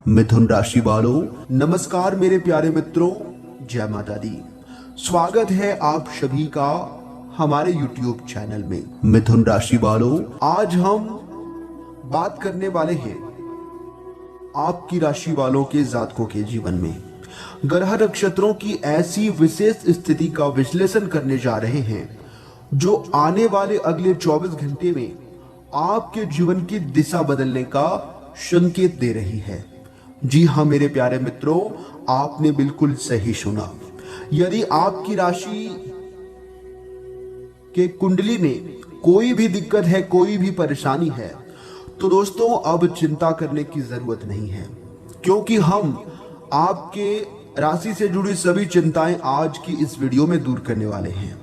मिथुन राशि वालों, नमस्कार मेरे प्यारे मित्रों, जय माता दी। स्वागत है आप सभी का हमारे YouTube चैनल में। मिथुन राशि वालों, आज हम बात करने वाले हैं आपकी राशि वालों के जातकों के जीवन में ग्रह नक्षत्रों की ऐसी विशेष स्थिति का विश्लेषण करने जा रहे हैं जो आने वाले अगले 24 घंटे में आपके जीवन की दिशा बदलने का संकेत दे रही है। जी हाँ मेरे प्यारे मित्रों, आपने बिल्कुल सही सुना। यदि आपकी राशि के कुंडली में कोई भी दिक्कत है, कोई भी परेशानी है, तो दोस्तों अब चिंता करने की जरूरत नहीं है, क्योंकि हम आपके राशि से जुड़ी सभी चिंताएं आज की इस वीडियो में दूर करने वाले हैं।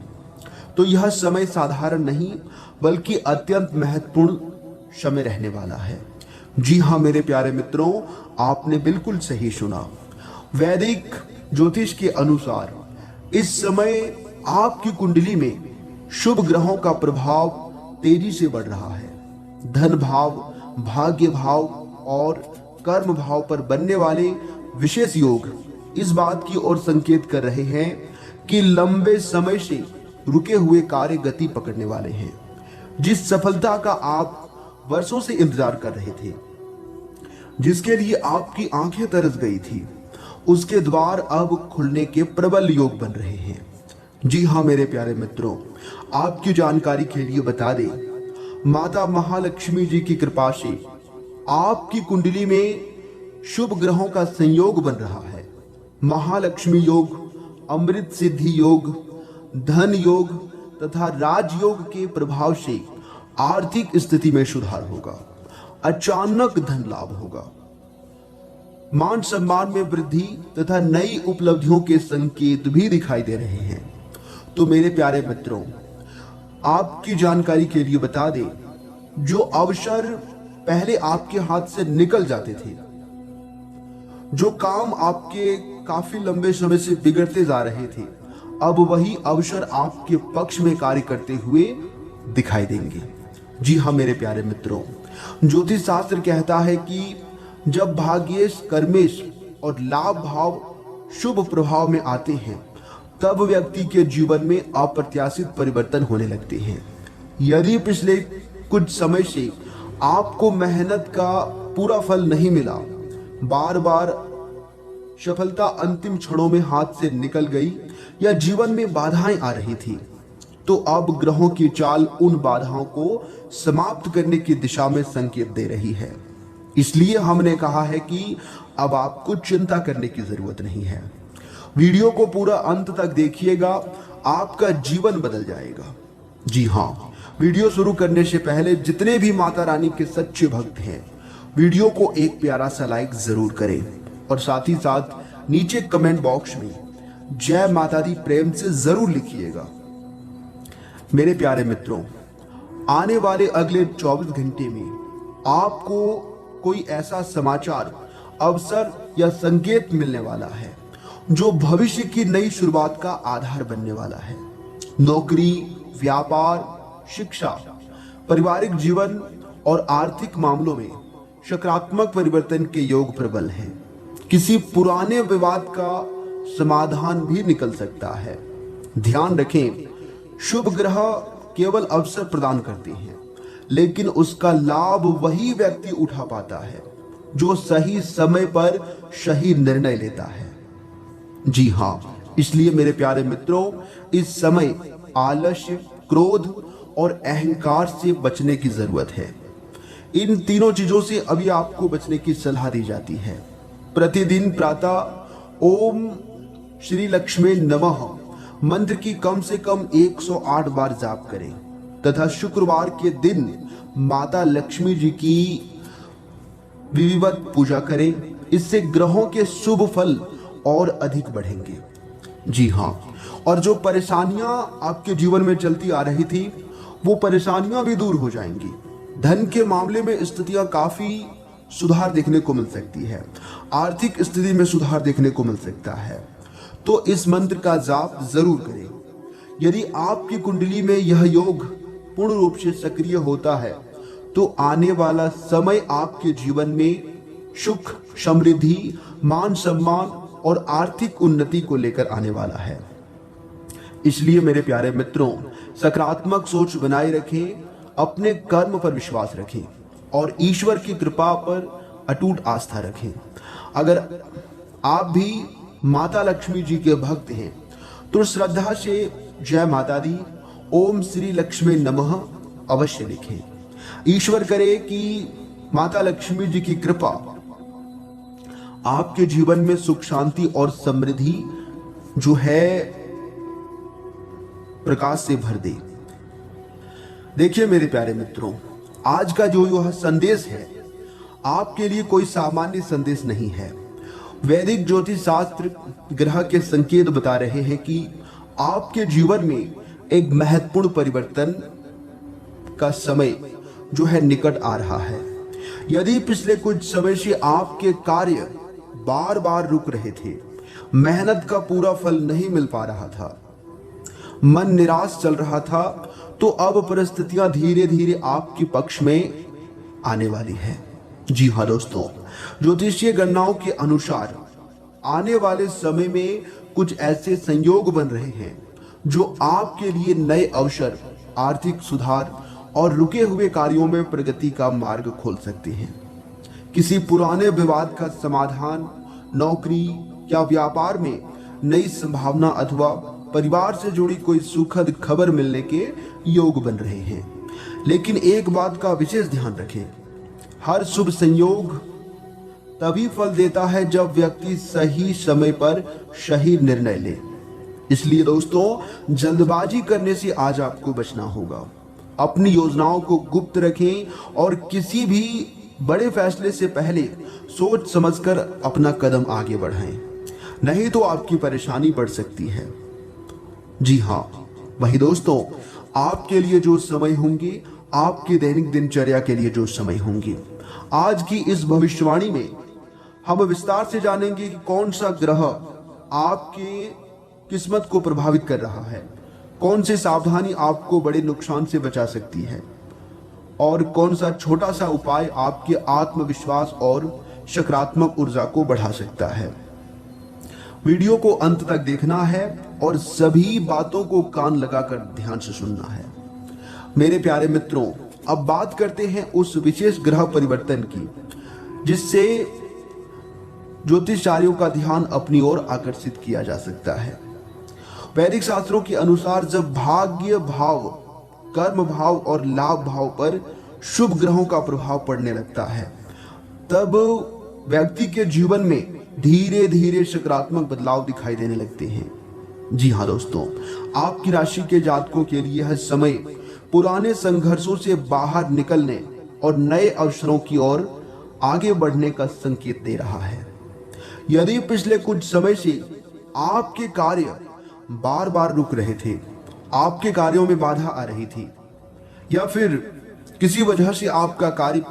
तो यह समय साधारण नहीं बल्कि अत्यंत महत्वपूर्ण समय रहने वाला है। जी हाँ मेरे प्यारे मित्रों, आपने बिल्कुल सही सुना। वैदिक ज्योतिष के अनुसार इस समय आपकी कुंडली में शुभ ग्रहों का प्रभाव तेजी से बढ़ रहा है। धन भाव, भाग्य भाव और कर्म भाव पर बनने वाले विशेष योग इस बात की ओर संकेत कर रहे हैं कि लंबे समय से रुके हुए कार्य गति पकड़ने वाले हैं। जिस सफलता का आप वर्षों से इंतजार कर रहे थे, जिसके लिए आपकी आंखें तरस गई थी, उसके द्वार अब खुलने के प्रबल योग बन रहे हैं। जी हाँ मेरे प्यारे मित्रों, आपकी जानकारी के लिए बता दें, माता महालक्ष्मी जी की कृपा से आपकी कुंडली में शुभ ग्रहों का संयोग बन रहा है। महालक्ष्मी योग, अमृत सिद्धि योग, धन योग तथा राजयोग के प्रभाव से आर्थिक स्थिति में सुधार होगा। अचानक धन लाभ होगा, मान सम्मान में वृद्धि तथा नई उपलब्धियों के संकेत भी दिखाई दे रहे हैं। तो मेरे प्यारे मित्रों, आपकी जानकारी के लिए बता दें, जो अवसर पहले आपके हाथ से निकल जाते थे, जो काम आपके काफी लंबे समय से बिगड़ते जा रहे थे, अब वही अवसर आपके पक्ष में कार्य करते हुए दिखाई देंगे। जी हाँ मेरे प्यारे मित्रों, ज्योतिष शास्त्र कहता है कि जब भाग्येश, कर्मेश और लाभ भाव शुभ प्रभाव में आते हैं, तब व्यक्ति के जीवन में अप्रत्याशित परिवर्तन होने लगते हैं। यदि पिछले कुछ समय से आपको मेहनत का पूरा फल नहीं मिला, बार बार सफलता अंतिम क्षणों में हाथ से निकल गई या जीवन में बाधाएं आ रही थी, तो अब ग्रहों की चाल उन बाधाओं को समाप्त करने की दिशा में संकेत दे रही है। इसलिए हमने कहा है कि अब आपको चिंता करने की जरूरत नहीं है। वीडियो को पूरा अंत तक देखिएगा, आपका जीवन बदल जाएगा। जी हाँ, वीडियो शुरू करने से पहले जितने भी माता रानी के सच्चे भक्त हैं, वीडियो को एक प्यारा सा लाइक जरूर करें और साथ ही साथ नीचे कमेंट बॉक्स में जय माता दी प्रेम से जरूर लिखिएगा। मेरे प्यारे मित्रों, आने वाले अगले 24 घंटे में आपको कोई ऐसा समाचार, अवसर या संकेत मिलने वाला है जो भविष्य की नई शुरुआत का आधार बनने वाला है। नौकरी, व्यापार, शिक्षा, पारिवारिक जीवन और आर्थिक मामलों में सकारात्मक परिवर्तन के योग प्रबल हैं। किसी पुराने विवाद का समाधान भी निकल सकता है। ध्यान रखें, शुभ ग्रह केवल अवसर प्रदान करते हैं, लेकिन उसका लाभ वही व्यक्ति उठा पाता है जो सही समय पर सही निर्णय लेता है। जी हाँ, इसलिए मेरे प्यारे मित्रों, इस समय आलस्य, क्रोध और अहंकार से बचने की जरूरत है। इन तीनों चीजों से अभी आपको बचने की सलाह दी जाती है। प्रतिदिन प्रातः ओम श्री लक्ष्मी नमः मंत्र की कम से कम 108 बार जाप करें तथा शुक्रवार के दिन माता लक्ष्मी जी की विधिवत पूजा करें। इससे ग्रहों के शुभ फल और अधिक बढ़ेंगे। जी हाँ, और जो परेशानियां आपके जीवन में चलती आ रही थी, वो परेशानियां भी दूर हो जाएंगी। धन के मामले में स्थितियां काफी सुधार देखने को मिल सकती है। आर्थिक स्थिति में सुधार देखने को मिल सकता है। तो इस मंत्र का जाप जरूर करें। यदि आपकी कुंडली में यह योग पूर्ण रूप से सक्रिय होता है, तो आने वाला समय आपके जीवन में सुख, समृद्धि, मान सम्मान और आर्थिक उन्नति को लेकर आने वाला है। इसलिए मेरे प्यारे मित्रों, सकारात्मक सोच बनाए रखें, अपने कर्म पर विश्वास रखें और ईश्वर की कृपा पर अटूट आस्था रखें। अगर आप भी माता लक्ष्मी जी के भक्त हैं तो श्रद्धा से जय माता दी, ओम श्री लक्ष्मी नमः अवश्य लिखें। ईश्वर करे कि माता लक्ष्मी जी की कृपा आपके जीवन में सुख, शांति और समृद्धि जो है प्रकाश से भर दे। देखिए मेरे प्यारे मित्रों, आज का जो यह संदेश है आपके लिए कोई सामान्य संदेश नहीं है। वैदिक ज्योतिष शास्त्र ग्रह के संकेत बता रहे हैं कि आपके जीवन में एक महत्वपूर्ण परिवर्तन का समय जो है निकट आ रहा है। यदि पिछले कुछ समय से आपके कार्य बार बार रुक रहे थे, मेहनत का पूरा फल नहीं मिल पा रहा था, मन निराश चल रहा था, तो अब परिस्थितियां धीरे धीरे आपके पक्ष में आने वाली है। जी हाँ दोस्तों, ज्योतिषीय गणनाओं के अनुसार आने वाले समय में कुछ ऐसे संयोग बन रहे हैं जो आपके लिए नए अवसर, आर्थिक सुधार और रुके हुए कार्यों में प्रगति का मार्ग खोल सकते हैं। किसी पुराने विवाद का समाधान, नौकरी या व्यापार में नई संभावना अथवा परिवार से जुड़ी कोई सुखद खबर मिलने के योग बन रहे हैं। लेकिन एक बात का विशेष ध्यान रखें, हर शुभ संयोग तभी फल देता है जब व्यक्ति सही समय पर सही निर्णय ले। इसलिए दोस्तों, जल्दबाजी करने से आज आपको बचना होगा। अपनी योजनाओं को गुप्त रखें और किसी भी बड़े फैसले से पहले सोच समझकर अपना कदम आगे बढ़ाएं, नहीं तो आपकी परेशानी बढ़ सकती है। जी हाँ, वही दोस्तों, आपके लिए जो समय होंगे, आपकी दैनिक दिनचर्या के लिए जो समय होंगे, आज की इस भविष्यवाणी में हम विस्तार से जानेंगे कि कौन सा ग्रह आपके किस्मत को प्रभावित कर रहा है, कौन सी सावधानी आपको बड़े नुकसान से बचा सकती है और कौन सा छोटा सा उपाय आपके आत्मविश्वास और सकारात्मक ऊर्जा को बढ़ा सकता है। वीडियो को अंत तक देखना है और सभी बातों को कान लगाकर ध्यान से सुनना है। मेरे प्यारे मित्रों, अब बात करते हैं उस विशेष ग्रह परिवर्तन की जिससे ज्योतिषाचार्यों का ध्यान अपनी ओर आकर्षित किया जा सकता है। वैदिक शास्त्रों के अनुसार जब भाग्य भाव, कर्म भाव और लाभ भाव पर शुभ ग्रहों का प्रभाव पड़ने लगता है, तब व्यक्ति के जीवन में धीरे धीरे सकारात्मक बदलाव दिखाई देने लगते हैं। जी हाँ दोस्तों, आपकी राशि के जातकों के लिए यह समय पुराने संघर्षों से बाहर निकलने और नए अवसरों की ओर आगे बढ़ने का संकेत दे रहा है। यदि पिछले कुछ समय से आपके कार्य बार बार रुक रहे थे, आपके कार्यों में बाधा आ रही थी, या फिर किसी वजह से आपका कार्य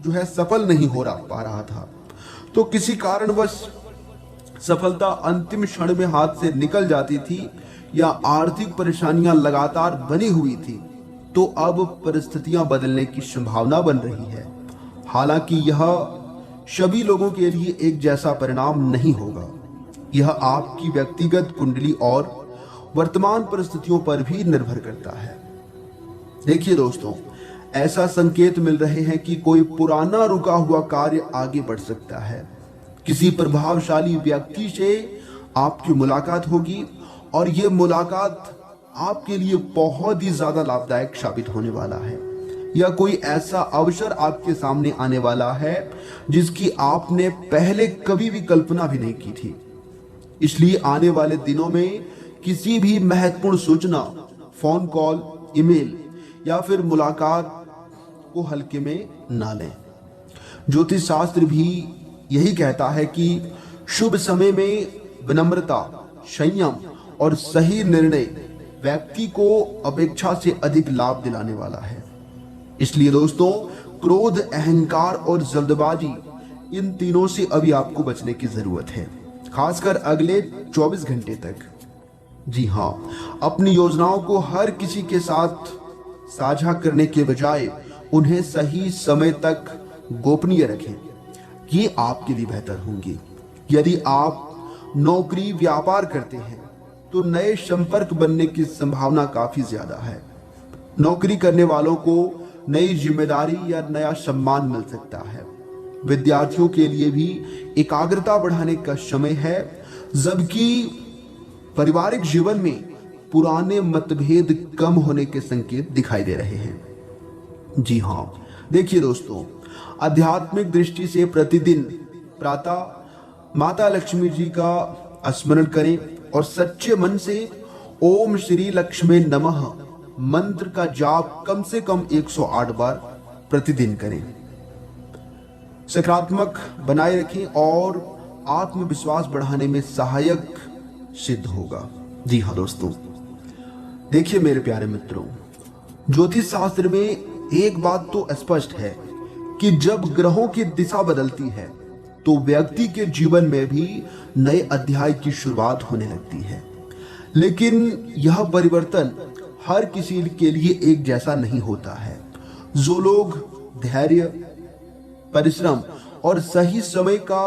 जो है सफल नहीं हो पा रहा था, तो किसी कारणवश सफलता अंतिम क्षण में हाथ से निकल जाती थी या आर्थिक परेशानियां लगातार बनी हुई थी, तो अब परिस्थितियां बदलने की संभावना बन रही है। हालांकि यह सभी लोगों के लिए एक जैसा परिणाम नहीं होगा। यह आपकी व्यक्तिगत कुंडली और वर्तमान परिस्थितियों पर भी निर्भर करता है। देखिए दोस्तों, ऐसा संकेत मिल रहे हैं कि कोई पुराना रुका हुआ कार्य आगे बढ़ सकता है। किसी प्रभावशाली व्यक्ति से आपकी मुलाकात होगी और यह मुलाकात आपके लिए बहुत ही ज्यादा लाभदायक साबित होने वाला है। या कोई ऐसा अवसर आपके सामने आने वाला है जिसकी आपने पहले कभी भी कल्पना भी नहीं की थी। इसलिए आने वाले दिनों में किसी भी महत्वपूर्ण सूचना, फोन कॉल, ईमेल या फिर मुलाकात को हल्के में ना लें। ज्योतिष शास्त्र भी यही कहता है कि शुभ समय में विनम्रता, संयम और सही निर्णय व्यक्ति को अपेक्षा से अधिक लाभ दिलाने वाला है। इसलिए दोस्तों, क्रोध, अहंकार और जल्दबाजी, इन तीनों से अभी आपको बचने की जरूरत है, खासकर अगले 24 घंटे तक। जी हाँ, अपनी योजनाओं को हर किसी के साथ साझा करने के बजाय उन्हें सही समय तक गोपनीय रखें, ये आपके लिए बेहतर होंगे। यदि आप नौकरी व्यापार करते हैं तो नए संपर्क बनने की संभावना काफी ज्यादा है। नौकरी करने वालों को नई जिम्मेदारी या नया सम्मान मिल सकता है। विद्यार्थियों के लिए भी एकाग्रता बढ़ाने का समय है, जबकि पारिवारिक जीवन में पुराने मतभेद कम होने के संकेत दिखाई दे रहे हैं। जी हाँ, देखिए दोस्तों, आध्यात्मिक दृष्टि से प्रतिदिन प्रातः माता लक्ष्मी जी का स्मरण करें और सच्चे मन से ओम श्री लक्ष्मी नमः मंत्र का जाप कम से कम 108 बार प्रतिदिन करें। सकारात्मक बनाए रखें और आत्मविश्वास बढ़ाने में सहायक सिद्ध होगा। जी हाँ दोस्तों, देखिए मेरे प्यारे मित्रों, ज्योतिष शास्त्र में एक बात तो स्पष्ट है कि जब ग्रहों की दिशा बदलती है तो व्यक्ति के जीवन में भी नए अध्याय की शुरुआत होने लगती है। लेकिन यह परिवर्तन हर किसी के लिए एक जैसा नहीं होता है। जो लोग धैर्य, परिश्रम और सही समय का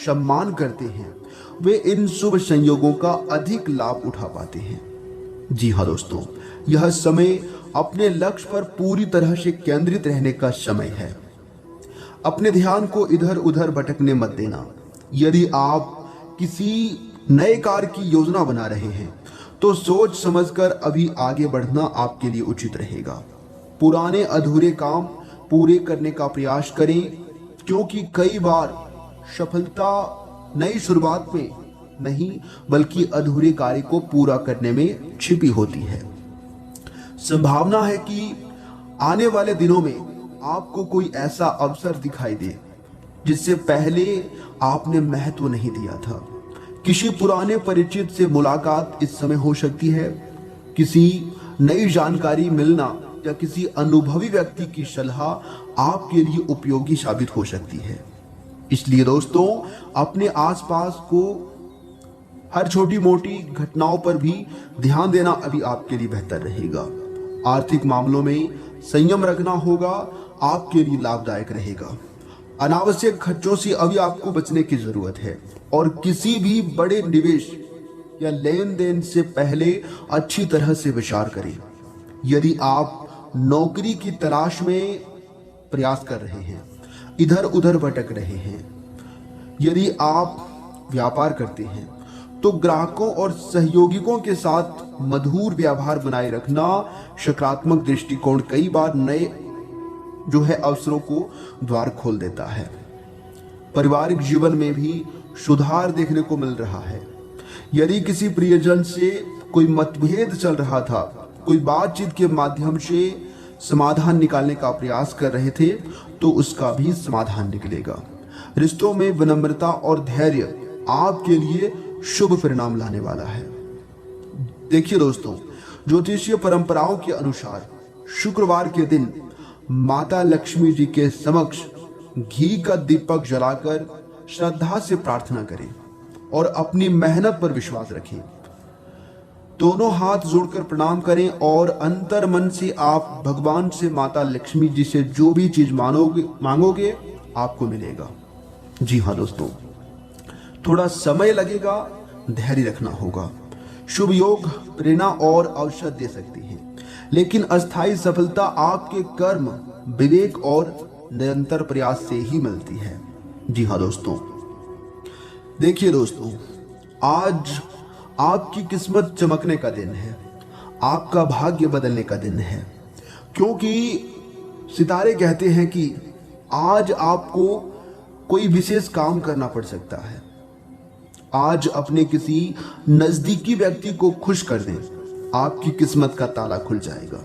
सम्मान करते हैं वे इन शुभ संयोगों का अधिक लाभ उठा पाते हैं। जी हाँ दोस्तों, यह समय अपने लक्ष्य पर पूरी तरह से केंद्रित रहने का समय है। अपने ध्यान को इधर उधर भटकने मत देना। यदि आप किसी नए कार्य की योजना बना रहे हैं तो सोच समझकर अभी आगे बढ़ना आपके लिए उचित रहेगा। पुराने अधूरे काम पूरे करने का प्रयास करें, क्योंकि कई बार सफलता नई शुरुआत में नहीं बल्कि अधूरे कार्य को पूरा करने में छिपी होती है। संभावना है कि आने वाले दिनों में आपको कोई ऐसा अवसर दिखाई दे जिससे पहले आपने महत्व नहीं दिया था। किसी पुराने परिचित से मुलाकात इस समय हो सकती है। किसी नई जानकारी मिलना या किसी अनुभवी व्यक्ति की सलाह आपके लिए उपयोगी साबित हो सकती है। इसलिए दोस्तों, अपने आसपास को हर छोटी मोटी घटनाओं पर भी ध्यान देना अभी आपके लिए बेहतर रहेगा। आर्थिक मामलों में संयम रखना होगा, आपके लिए लाभदायक रहेगा। अनावश्यक खर्चों से अभी आपको बचने की जरूरत है और किसी भी बड़े निवेश या लेन देन से पहले अच्छी तरह से विचार करें। यदि आप नौकरी की तलाश में प्रयास कर रहे हैं, इधर उधर भटक रहे हैं, यदि आप व्यापार करते हैं तो ग्राहकों और सहयोगियों के साथ मधुर व्यवहार बनाए रखना सकारात्मक दृष्टिकोण कई बार नए अवसरों को द्वार खोल देता है। पारिवारिक जीवन में भी सुधार देखने को मिल रहा है। यदि किसी प्रियजन से कोई मतभेद चल रहा था, कोई बातचीत के माध्यम से समाधान निकालने का प्रयास कर रहे थे, तो उसका भी समाधान निकलेगा। रिश्तों में विनम्रता और धैर्य आपके लिए शुभ परिणाम लाने वाला है। देखिए दोस्तों, ज्योतिषीय परंपराओं के अनुसार शुक्रवार के दिन माता लक्ष्मी जी के समक्ष घी का दीपक जलाकर श्रद्धा से प्रार्थना करें और अपनी मेहनत पर विश्वास रखें। दोनों हाथ जोड़कर प्रणाम करें और अंतर मन से आप भगवान से माता लक्ष्मी जी से जो भी चीज मांगोगे आपको मिलेगा। जी हाँ दोस्तों, थोड़ा समय लगेगा, धैर्य रखना होगा। शुभ योग प्रेरणा और अवसर दे सकती है, लेकिन अस्थायी सफलता आपके कर्म, विवेक और निरंतर प्रयास से ही मिलती है। जी हाँ दोस्तों, देखिए दोस्तों, आज आपकी किस्मत चमकने का दिन है, आपका भाग्य बदलने का दिन है, क्योंकि सितारे कहते हैं कि आज आपको कोई विशेष काम करना पड़ सकता है। आज अपने किसी नजदीकी व्यक्ति को खुश कर दें, आपकी किस्मत का ताला खुल जाएगा।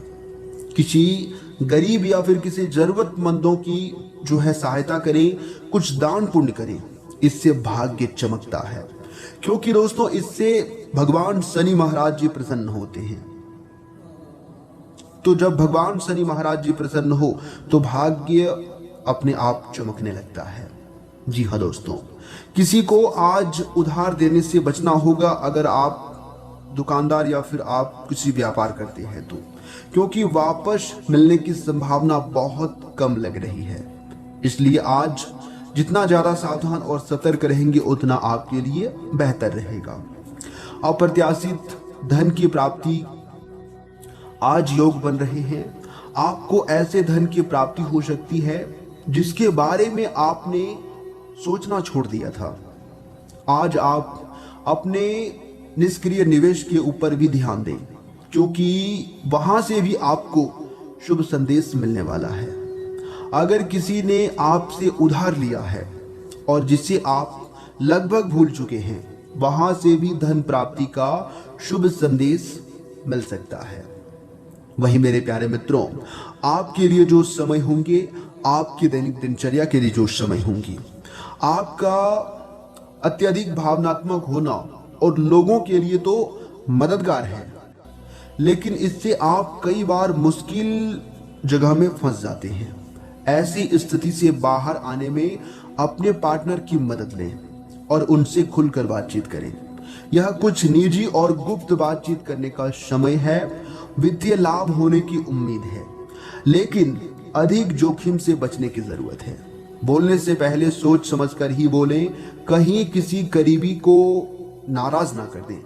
किसी गरीब या फिर किसी जरूरतमंदों की सहायता करें, कुछ दान पुण्य करें, इससे भाग्य चमकता है। क्योंकि दोस्तों, इससे भगवान शनि महाराज जी प्रसन्न होते हैं। तो जब भगवान शनि महाराज जी प्रसन्न हो तो भाग्य अपने आप चमकने लगता है। जी हाँ दोस्तों, किसी को आज उधार देने से बचना होगा अगर आप दुकानदार या फिर आप किसी व्यापार करते हैं तो, क्योंकि वापस मिलने की संभावना बहुत कम लग रही है। इसलिए आज जितना ज़्यादा सावधान और सतर्क रहेंगे उतना आपके लिए बेहतर रहेगा। अप्रत्याशित धन की प्राप्ति आज योग बन रहे हैं। आपको ऐसे धन की प्राप्ति हो सकती है जिसके बारे में आपने सोचना छोड़ दिया था। आज आप अपने निष्क्रिय निवेश के ऊपर भी ध्यान दें, क्योंकि वहां से भी आपको शुभ संदेश मिलने वाला है। अगर किसी ने आपसे उधार लिया है और जिसे आप लगभग भूल चुके हैं, वहां से भी धन प्राप्ति का शुभ संदेश मिल सकता है। वही मेरे प्यारे मित्रों, आपके लिए जो समय होंगे, आपकी दैनिक दिनचर्या के लिए जो समय होंगी, आपका अत्यधिक भावनात्मक होना और लोगों के लिए तो मददगार है, लेकिन इससे आप कई बार मुश्किल जगह में फंस जाते हैं। ऐसी स्थिति से बाहर आने में अपने पार्टनर की मदद लें और उनसे खुलकर बातचीत करें। यह कुछ निजी और गुप्त बातचीत करने का समय है। वित्तीय लाभ होने की उम्मीद है, लेकिन अधिक जोखिम से बचने की जरूरत है। बोलने से पहले सोच समझकर ही बोलें, कहीं किसी करीबी को नाराज ना कर दें,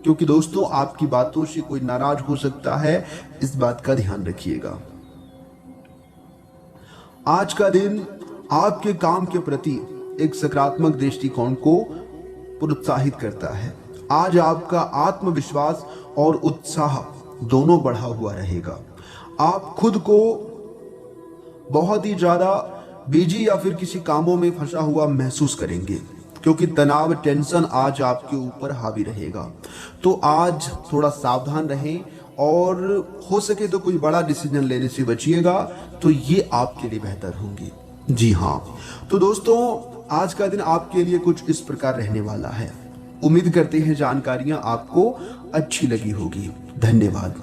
क्योंकि दोस्तों आपकी बातों से कोई नाराज हो सकता है, इस बात का ध्यान रखिएगा। आज का दिन आपके काम के प्रति एक सकारात्मक दृष्टिकोण को प्रोत्साहित करता है। आज आपका आत्मविश्वास और उत्साह दोनों बढ़ा हुआ रहेगा। आप खुद को बहुत ही ज्यादा बिजी या फिर किसी कामों में फंसा हुआ महसूस करेंगे, क्योंकि तनाव, टेंशन आज आपके ऊपर हावी रहेगा। तो आज थोड़ा सावधान रहें और हो सके तो कोई बड़ा डिसीजन लेने से बचिएगा, तो ये आपके लिए बेहतर होंगी। जी हाँ, तो दोस्तों आज का दिन आपके लिए कुछ इस प्रकार रहने वाला है। उम्मीद करते हैं जानकारियां आपको अच्छी लगी होगी। धन्यवाद।